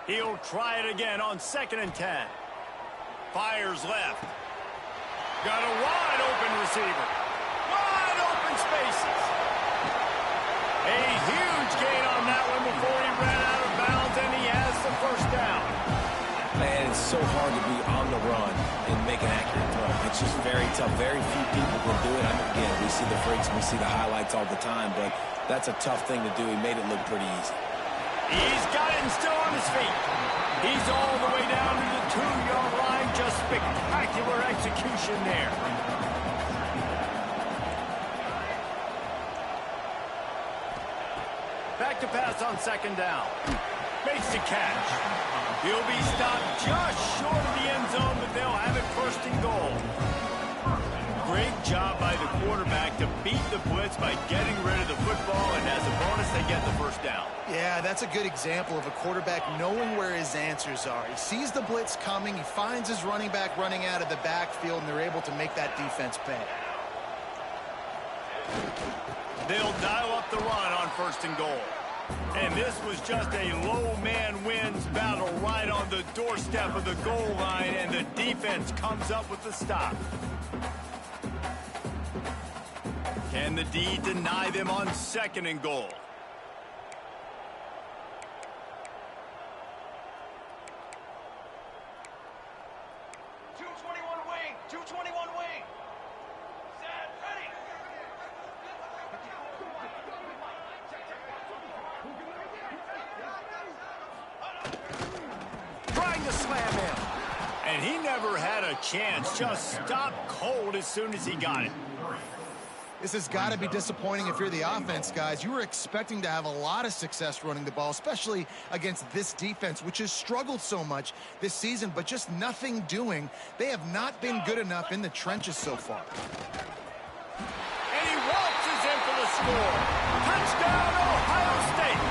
[SPEAKER 1] He'll try it again on 2nd and 10. Fires left. Got a wide open receiver. Wide open spaces. A huge gain on that one before he ran out of bounds, and he has the 1st down.
[SPEAKER 2] Man, it's so hard to be on the run and make an accurate throw. It's just very tough. Very few people can do it. I mean, again, we see the freaks, we see the highlights all the time, but that's a tough thing to do. He made it look pretty easy.
[SPEAKER 1] He's got it and still on his feet. He's all the way down to the 2-yard line. Just spectacular execution there. Back to pass on second down. Makes the catch. He'll be stopped just short of the end zone, but they'll have it first and goal. Great job by the quarterback to beat the blitz by getting rid of the football, and as a bonus, they get the first down.
[SPEAKER 3] Yeah, that's a good example of a quarterback knowing where his answers are. He sees the blitz coming, he finds his running back running out of the backfield, and they're able to make that defense pay.
[SPEAKER 1] They'll dial up the run on first and goal. And this was just a low man wins battle right on the doorstep of the goal line, and the defense comes up with the stop. Can the D deny them on second and goal? Trying to slam him. And he never had a chance. Just stopped cold as soon as he got it.
[SPEAKER 3] This has got to be disappointing if you're the offense, guys. You were expecting to have a lot of success running the ball, especially against this defense, which has struggled so much this season, but just nothing doing. They have not been good enough in the trenches so far.
[SPEAKER 1] And he waltzes in for the score. Touchdown, Ohio State.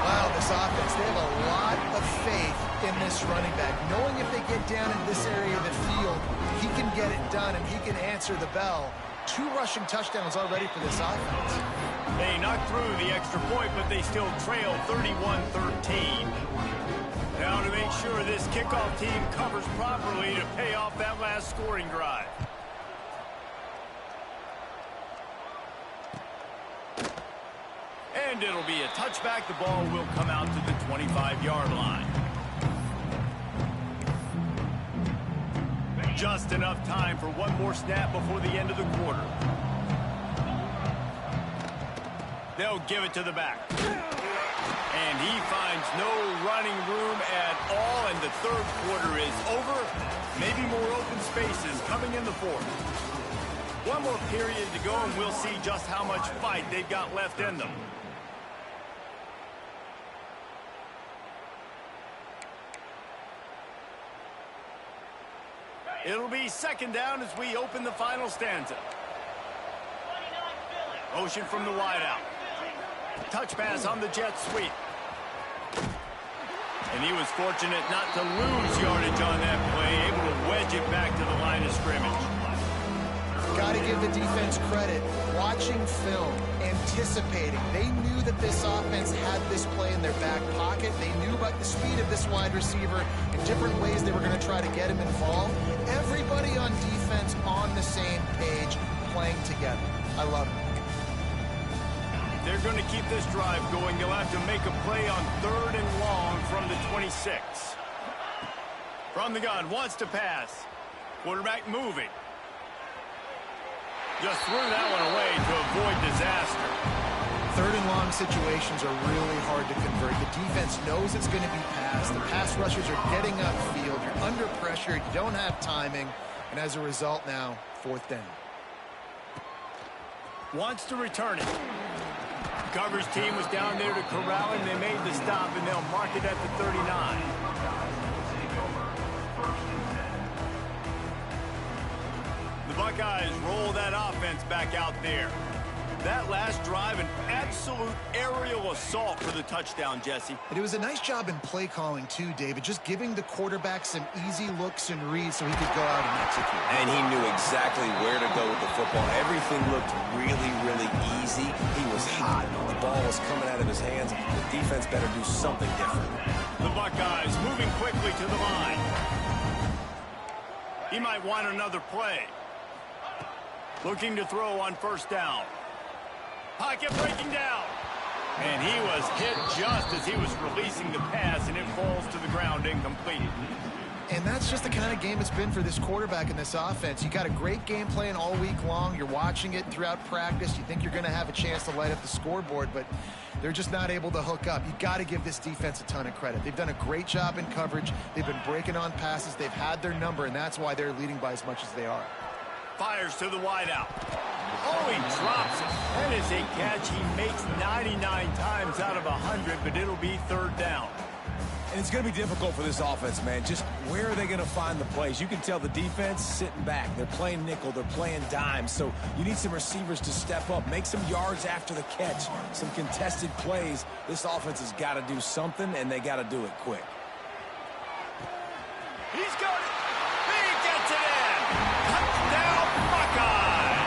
[SPEAKER 3] Wow, this offense, they have a lot of faith in this running back, knowing if they get down in this area of the field, he can get it done and he can answer the bell. 2 rushing touchdowns already for this offense.
[SPEAKER 1] They knocked through the extra point, but they still trail 31-13. Now to make sure this kickoff team covers properly to pay off that last scoring drive. And it'll be a touchback. The ball will come out to the 25-yard line. Just enough time for one more snap before the end of the quarter. They'll give it to the back. And he finds no running room at all, and the third quarter is over. Maybe more open spaces coming in the fourth. One more period to go, and we'll see just how much fight they've got left in them. It'll be second down as we open the final stanza. Motion from the wideout. Touch pass on the jet sweep. And he was fortunate not to lose yardage on that play, able to wedge it back to the line of scrimmage.
[SPEAKER 3] Got to give the defense credit. Watching film, anticipating. They knew that this offense had this play in their back pocket. They knew about the speed of this wide receiver and different ways they were going to try to get him involved. Everybody on defense on the same page, playing together. I love it.
[SPEAKER 1] They're going to keep this drive going. They'll have to make a play on 3rd and long from the 26. From the gun, wants to pass. Quarterback moving. Just threw that one away to avoid disaster.
[SPEAKER 3] 3rd and long situations are really hard to convert. The defense knows it's going to be passed. The pass rushers are getting upfield. You're under pressure. You don't have timing. And as a result now, 4th down.
[SPEAKER 1] Wants to return it. Coverage team was down there to corral him. They made the stop, and they'll mark it at the 39. The Buckeyes roll that offense back out there. That last drive, an absolute aerial assault for the touchdown, Jesse.
[SPEAKER 3] It was a nice job in play calling, too, David, just giving the quarterback some easy looks and reads so he could go out and execute.
[SPEAKER 2] And he knew exactly where to go with the football. Everything looked really, really easy. He was hot. The ball was coming out of his hands. The defense better do something different.
[SPEAKER 1] The Buckeyes moving quickly to the line. He might want another play. Looking to throw on 1st down. Pocket breaking down. And he was hit just as he was releasing the pass, and it falls to the ground incomplete.
[SPEAKER 3] And that's just the kind of game it's been for this quarterback in this offense. You got a great game plan all week long. You're watching it throughout practice. You think you're going to have a chance to light up the scoreboard, but they're just not able to hook up. You got to give this defense a ton of credit. They've done a great job in coverage. They've been breaking on passes. They've had their number, and that's why they're leading by as much as they are.
[SPEAKER 1] Fires to the wideout. Oh, he drops it. That is a catch he makes 99 times out of 100, but it'll be third down.
[SPEAKER 2] And it's going to be difficult for this offense, man. Just where are they going to find the plays? You can tell the defense sitting back. They're playing nickel. They're playing dime. So you need some receivers to step up, make some yards after the catch, some contested plays. This offense has got to do something, and they got to do it quick.
[SPEAKER 1] He's got it. He gets it in. Touchdown, Buckeyes.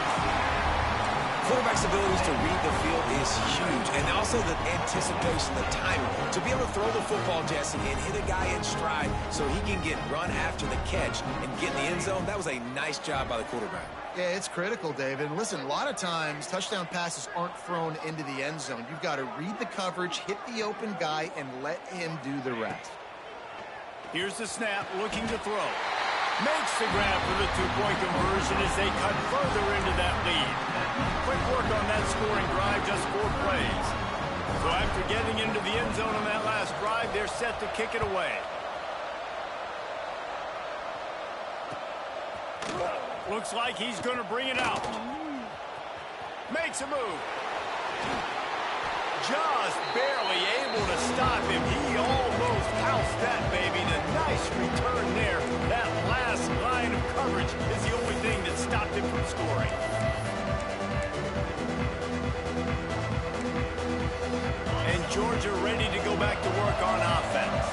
[SPEAKER 2] Quarterback's abilities to read the field is huge, and also the anticipation, the timing. To be able to throw the football, Jesse, and hit a guy in stride so he can get run after the catch and get in the end zone, that was a nice job by the quarterback.
[SPEAKER 3] Yeah, it's critical, David. And listen, a lot of times touchdown passes aren't thrown into the end zone. You've got to read the coverage, hit the open guy, and let him do the rest.
[SPEAKER 1] Here's the snap, looking to throw. Makes the grab for the two-point conversion as they cut further into that lead. Quick work on that scoring drive, just 4 plays. So after getting into the end zone on that last drive, they're set to kick it away. Looks like he's going to bring it out. Makes a move. Just barely able to stop him. He almost housed that baby. The nice return there. That last line of coverage is the only thing that stopped him from scoring. And Georgia ready to go back to work on offense.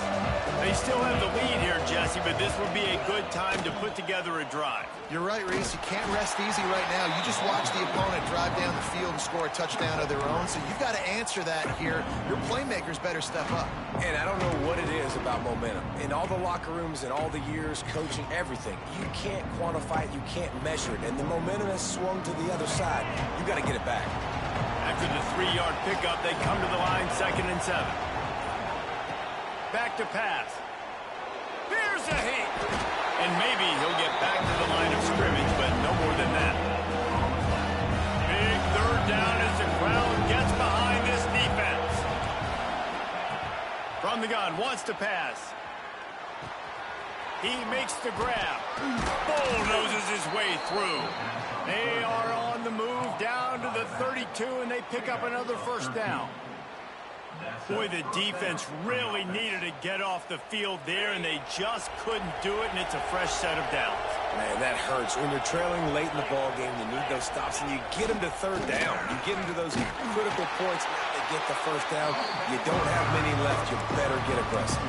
[SPEAKER 1] They still have the lead here, Jesse, but this would be a good time to put together a drive.
[SPEAKER 3] You're right, Reese. You can't rest easy right now. You just watch the opponent drive down the field and score a touchdown of their own, so you've got to answer that here. Your playmakers better step up.
[SPEAKER 2] And I don't know what it is about momentum. In all the locker rooms and all the years, coaching, everything, you can't quantify it, you can't measure it. And the momentum has swung to the other side. You got to get it back.
[SPEAKER 1] After the 3-yard pickup, they come to the line, 2nd and 7. Back to pass. Here's a hit. And maybe he'll get back to the line of scrimmage, but no more than that. Big third down as the crowd gets behind this defense. From the gun, wants to pass. He makes the grab. Bulldozes his way through. They are on the move down to the 32, and they pick up another first down. Boy, the defense really needed to get off the field there, and they just couldn't do it, and it's a fresh set of downs.
[SPEAKER 2] Man, that hurts. When you're trailing late in the ball game, you need those stops, and you get them to third down. You get them to those critical points. Now they get the first down. You don't have many left. You better get aggressive.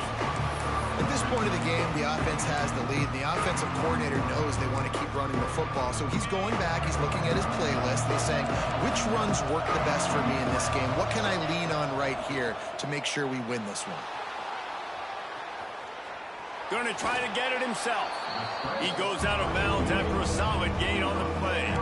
[SPEAKER 3] At this point of the game, the offense has the lead. The offensive coordinator knows they want to keep running the football. So he's going back. He's looking at his playlist. He's saying, which runs work the best for me in this game? What can I lean on right here to make sure we win this one?
[SPEAKER 1] Going to try to get it himself. He goes out of bounds after a solid gain on the play.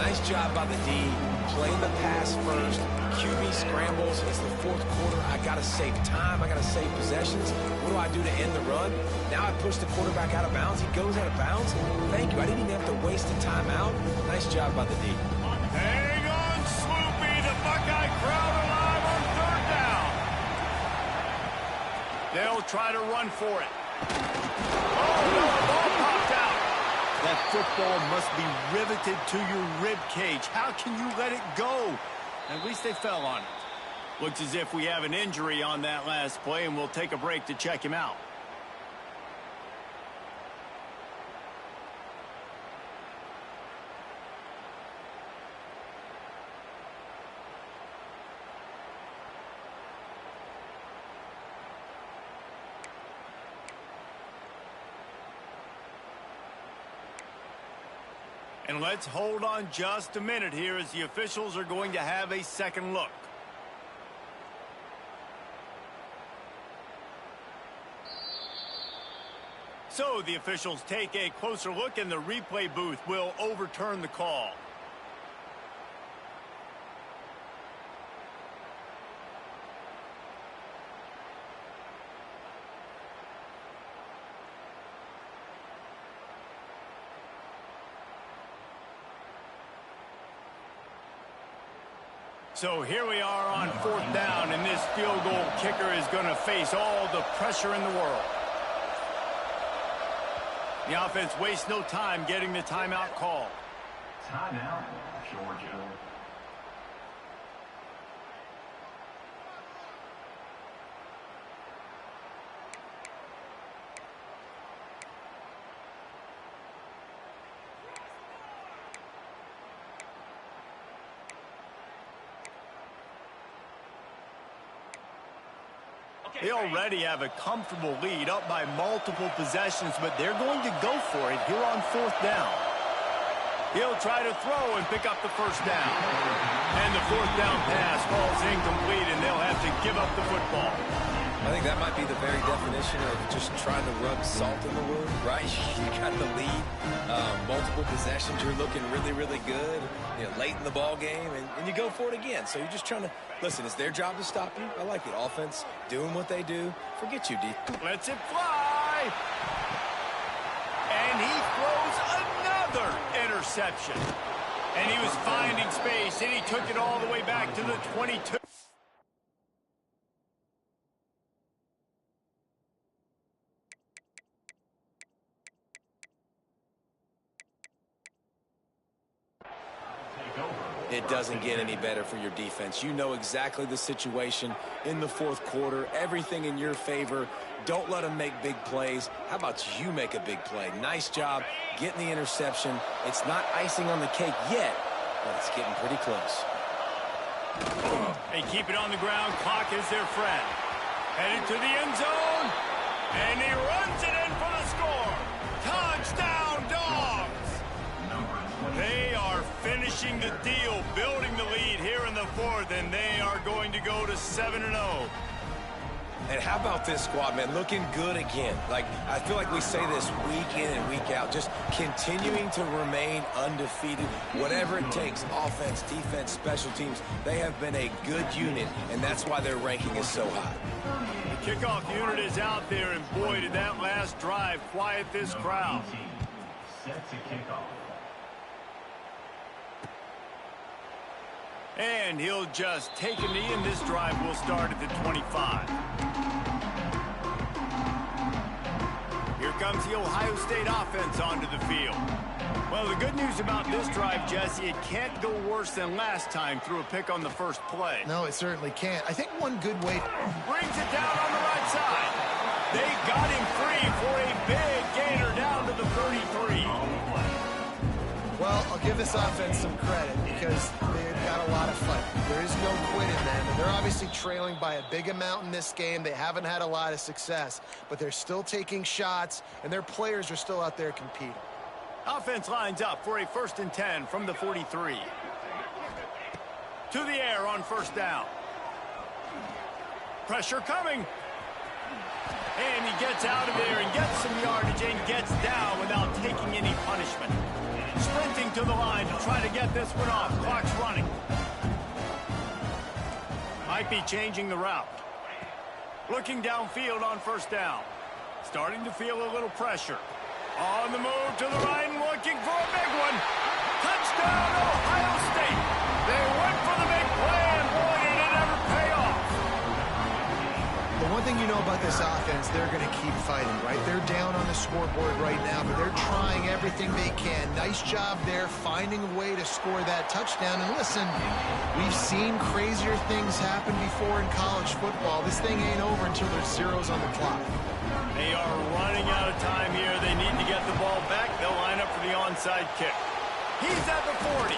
[SPEAKER 2] Nice job by the D. Playing the pass first. QB scrambles. It's the 4th quarter. I got to save time. I got to save possessions. What do I do to end the run? Now I push the quarterback out of bounds. He goes out of bounds. Thank you. I didn't even have to waste a timeout. Nice job by the D.
[SPEAKER 1] Hang on, Sloopy. The Buckeye crowd alive on 3rd down. They'll try to run for it. Oh, no, the ball popped out. That football must be riveted to your rib cage. How can you let it go? At least they fell on it. Looks as if we have an injury on that last play, and we'll take a break to check him out. And let's hold on just a minute here as the officials are going to have a second look. So the officials take a closer look, and the replay booth will overturn the call. So here we are on 4th down, and this field goal kicker is going to face all the pressure in the world. The offense wastes no time getting the timeout call.
[SPEAKER 4] Timeout, Georgia.
[SPEAKER 1] They already have a comfortable lead up by multiple possessions, but they're going to go for it here on 4th down. He'll try to throw and pick up the first down. And the 4th down pass falls incomplete, and they'll have to give up the football.
[SPEAKER 2] I think that might be the very definition of just trying to rub salt in the wound, right? You got the lead, multiple possessions, you're looking really, really good, late in the ball game, and you go for it again. So you're just trying to, listen, it's their job to stop you. I like it. Offense doing what they do. Forget you, D.
[SPEAKER 1] Lets it fly. And he throws another interception. And he was finding space, and he took it all the way back to the 22.
[SPEAKER 2] It doesn't get any better for your defense. You know exactly the situation in the 4th quarter. Everything in your favor. Don't let them make big plays. How about you make a big play? Nice job getting the interception. It's not icing on the cake yet, but it's getting pretty close.
[SPEAKER 1] They keep it on the ground. Clock is their friend. Headed to the end zone. And he runs it in for the score. Touchdown, Dogs! They are finishing the deal, building the lead here in the 4th, and they are going to go to 7-0.
[SPEAKER 2] And how about this squad, man? Looking good again. I feel like we say this week in and week out, just continuing to remain undefeated. Whatever it takes, offense, defense, special teams, they have been a good unit, and that's why their ranking is so high.
[SPEAKER 1] The kickoff unit is out there, and boy, did that last drive quiet this crowd.
[SPEAKER 4] Set to kick off.
[SPEAKER 1] And he'll just take a knee, and this drive will start at the 25. Here comes the Ohio State offense onto the field. Well, the good news about this drive, Jesse, it can't go worse than last time through a pick on the first play.
[SPEAKER 3] No, it certainly can't. I think one good way...
[SPEAKER 1] Brings it down on the right side. They got him free for a big gainer down to the 33.
[SPEAKER 3] Well, I'll give this offense some credit because they've got a lot of fight. There is no quit in them, and they're obviously trailing by a big amount in this game. They haven't had a lot of success, but they're still taking shots, and their players are still out there competing.
[SPEAKER 1] Offense lines up for a 1st and 10 from the 43. To the air on 1st down. Pressure coming. And he gets out of there and gets some yardage and gets down without taking any punishment. Sprinting to the line to try to get this one off. Clock's running. Might be changing the route. Looking downfield on 1st down. Starting to feel a little pressure. On the move to the right and looking for a big one. Touchdown, Ohio State. They went for the big play, and boy, did it ever pay off.
[SPEAKER 3] The one thing you know about this offense, they're going to keep fighting, right? They're down on the scoreboard right now, but they're trying everything they can. Nice job there, finding a way to score that touchdown. And listen, we've seen crazier things happen before in college football. This thing ain't over until there's zeros on the clock.
[SPEAKER 1] They are running out of time here. They need to get the ball back. They'll line up for the onside kick. He's at the 40.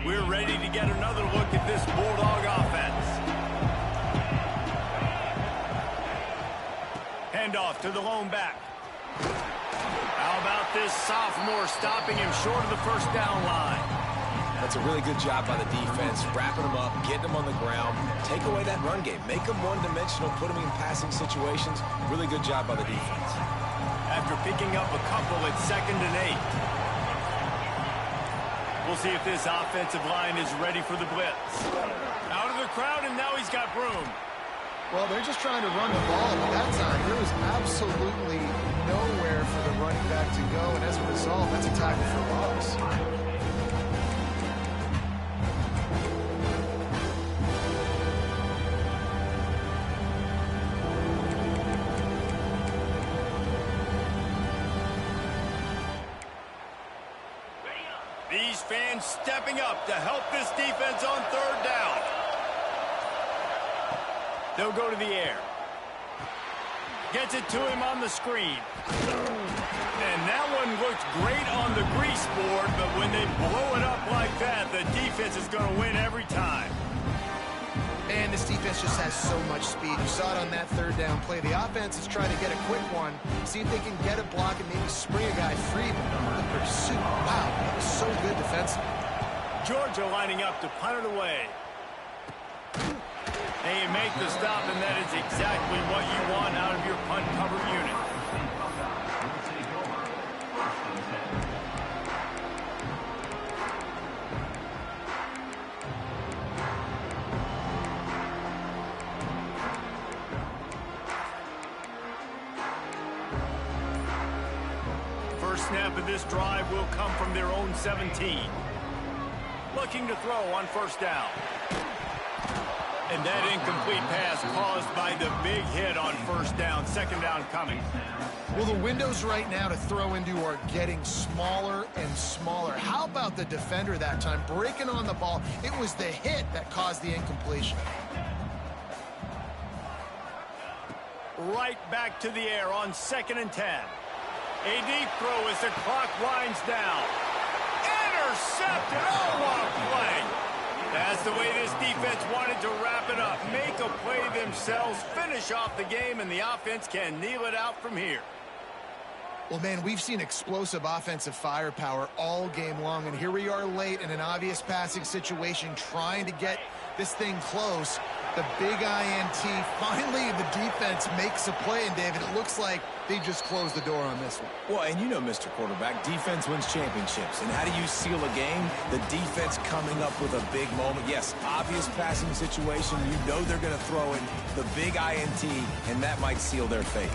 [SPEAKER 1] We're ready to get another look at this Bulldog offense. Handoff to the lone back. How about this sophomore stopping him short of the 1st down line?
[SPEAKER 2] That's a really good job by the defense, wrapping them up, getting them on the ground, take away that run game, make them one-dimensional, put them in passing situations. Really good job by the defense.
[SPEAKER 1] After picking up a couple at 2nd and 8. We'll see if this offensive line is ready for the blitz. Out of the crowd, and now he's got room.
[SPEAKER 3] Well, they're just trying to run the ball, but that time there was absolutely nowhere for the running back to go, and as a result, that's a tackle for loss.
[SPEAKER 1] These fans stepping up to help this defense on third down. They'll go to the air. Gets it to him on the screen. And that one looked great on the grease board, but when they blow it up like that, the defense is going to win every time.
[SPEAKER 3] And this defense just has so much speed. You saw it on that third down play. The offense is trying to get a quick one, see if they can get a block and maybe spring a guy free. But the pursuit, wow, that was so good defensively.
[SPEAKER 1] Georgia lining up to punt it away. They make the stop, and that is exactly what you want out of your punt cover unit. First snap of this drive will come from their own 17. Looking to throw on first down. And that incomplete pass caused by the big hit on first down. Second down coming.
[SPEAKER 3] Well, the windows right now to throw into are getting smaller and smaller. How about the defender that time breaking on the ball? It was the hit that caused the incompletion.
[SPEAKER 1] Right back to the air on 2nd and 10. A deep throw as the clock winds down. Intercepted. Oh, what a play. That's the way this defense wanted to wrap it up. Make a play themselves, finish off the game, and the offense can kneel it out from here.
[SPEAKER 3] Well, man, we've seen explosive offensive firepower all game long, and here we are late in an obvious passing situation trying to get this thing close. The big INT, finally the defense makes a play, and David, it looks like they just closed the door on this one.
[SPEAKER 2] Well, and you know, Mr. Quarterback, defense wins championships. And how do you seal a game? The defense coming up with a big moment. Yes, obvious passing situation. You know they're going to throw in the big INT, and that might seal their fate.